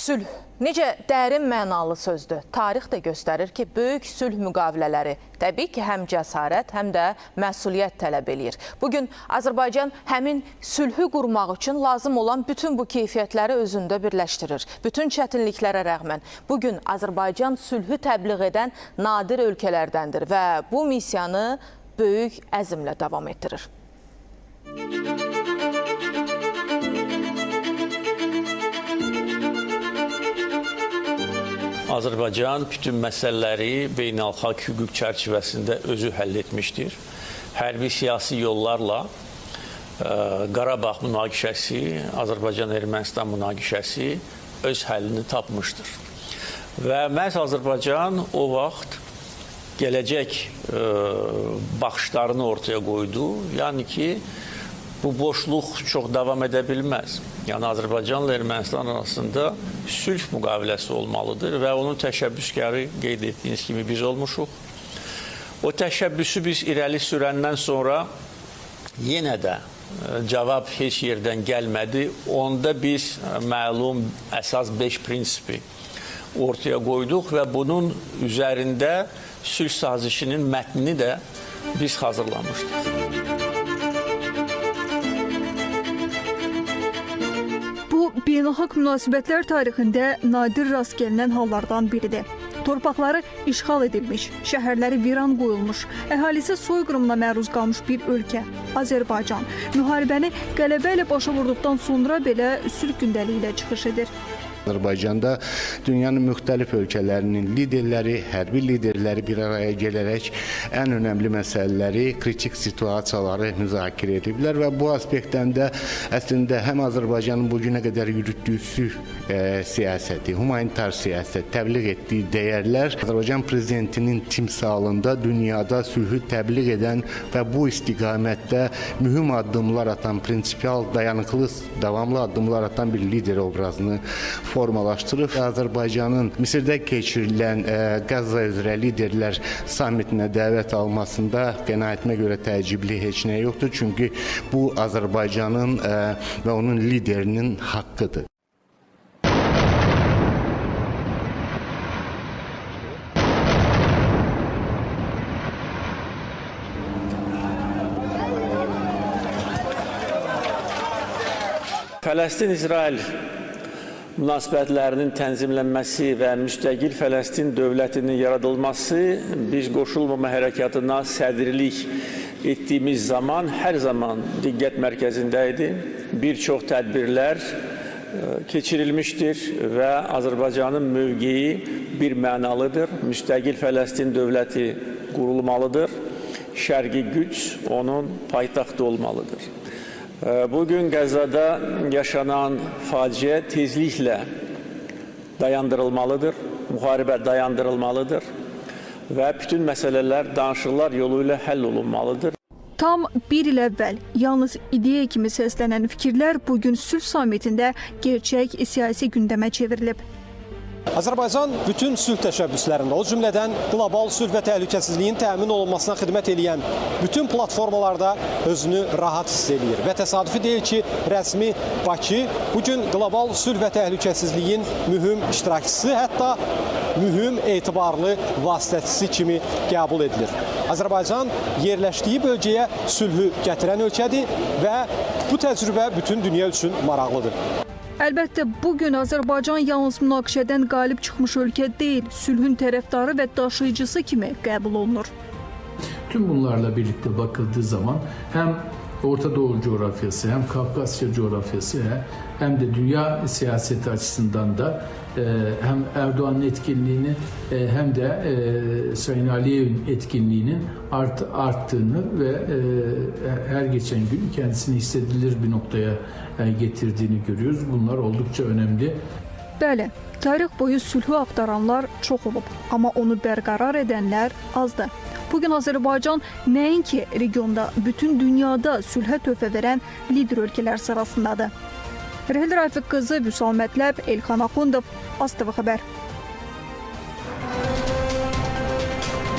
Sülh necə dərin mənalı sözdür. Tarix də göstərir ki, böyük sülh müqavilələri təbii ki, həm cəsarət, həm də məsuliyyət tələb eləyir. Bugün Azərbaycan həmin sülhü qurmaq üçün lazım olan bütün bu keyfiyyətləri özündə birləşdirir. Bütün çətinliklərə rəğmən bugün Azərbaycan sülhü təbliğ edən nadir ölkələrdəndir və bu missiyanı böyük əzmlə davam etdirir. Azərbaycan bütün məsələləri beynəlxalq hüquq çərçivəsində özü həll etmişdir. Hərbi siyasi yollarla Qarabağ münaqişəsi, Azərbaycan-Ermənistan münaqişəsi öz həllini tapmışdır. Və məhz Azərbaycan o vaxt gələcək baxışlarını ortaya qoydu. Yəni ki, bu boşluq çox davam edə bilməz. Yəni Azərbaycanla Ermənistan arasında sülh müqaviləsi olmalıdır və onun təşəbbüskarı qeyd etdiyiniz kimi biz olmuşuq. O təşəbbüsü biz irəli sürəndən sonra yenə də cavab heç yerdən gəlmədi. Onda biz məlum əsas 5 prinsipi ortaya qoyduq və bunun üzərində sülh sazişinin mətnini də biz hazırlamışdıq. Beynəlxalq münasibətlər tarixində nadir rast gəlinən hallardan biridir. Torpaqları işğal edilmiş, şəhərləri viran qoyulmuş, əhalisi soyqırımına məruz qalmış bir ölkə, Azərbaycan, müharibəni qələbə ilə başa vurduqdan sonra belə sülh gündəliyi ilə çıxış edir. Azərbaycanda dünyanın müxtəlif ölkələrinin liderləri, hərbi liderləri bir araya gələrək ən önəmli məsələləri, kritik situasiyaları müzakirə ediblər və bu aspektdən də əslində həm Azərbaycanın bugünə qədər yürütdüyü sülh siyasəti, humanitar siyasət, təbliğ etdiyi dəyərlər Azərbaycan prezidentinin timsalında dünyada sülhü təbliğ edən və bu istiqamətdə mühüm addımlar atan, prinsipial, dayanıqlı, davamlı addımlar atan bir lider obrazını formalaşdırıb. Azərbaycanın Misirdə keçirilən Qəzza üzrə liderlər samitinə dəvət almasında qənaətimə görə təəccüblü heç nə yoxdur. Çünki bu Azərbaycanın və onun liderinin haqqıdır. Fələstin-İsrail münasibətlərinin tənzimlənməsi və müstəqil Fələstin dövlətinin yaradılması biz qoşulmama hərəkatına sədrlik etdiyimiz zaman hər zaman diqqət mərkəzində idi. Bir çox tədbirlər keçirilmişdir və Azərbaycanın mövqeyi bir mənalıdır. Müstəqil Fələstin dövləti qurulmalıdır. Şərqi güc onun paytaxtı olmalıdır. Bugün Qəzzada yaşanan faciə tezliklə dayandırılmalıdır, müharibə dayandırılmalıdır və bütün məsələlər danışıqlar yolu ilə həll olunmalıdır. Tam bir il əvvəl yalnız ideya kimi səslənən fikirlər bugün sülh samitində gerçək siyasi gündəmə çevrilib. Azərbaycan bütün sülh təşəbbüslərində, o cümlədən qlobal sülh və təhlükəsizliyin təmin olunmasına xidmət edən bütün platformalarda özünü rahat hiss edir. Və təsadüfi deyil ki, rəsmi Bakı bugün qlobal sülh və təhlükəsizliyin mühüm iştirakçısı, hətta mühüm etibarlı vasitəçisi kimi qəbul edilir. Azərbaycan yerləşdiyi bölgəyə sülhü gətirən ölkədir və bu təcrübə bütün dünya üçün maraqlıdır. Əlbəttə, bugün Azərbaycan yalnız münaqişədən qalib çıxmış ölkə deyil, sülhün tərəfdarı və daşıyıcısı kimi qəbul olunur. Tüm bunlarla birlikte bakıldığı zaman hem Orta Doğu coğrafyası, hem Kafkasya coğrafyası, hem de dünya siyaseti açısından da hem Erdoğan'ın etkinliğini hem de Sayın Aliyev'in etkinliğinin arttığını ve her geçen gün kendisini hissedilir bir noktaya getirdiğini görüyoruz. Bunlar oldukça önemli. Bəli, tarix boyu sülhü axtaranlar çox olub, amma onu bərqərar edənlər azdır. Bugün Azərbaycan nəinki regionda, bütün dünyada sülhə töhfə verən lider ölkələr sırasındadır. Rəhil Rafiq qızı, Vüsal Mətləb, Elxan Axundov, AzTV xəbər.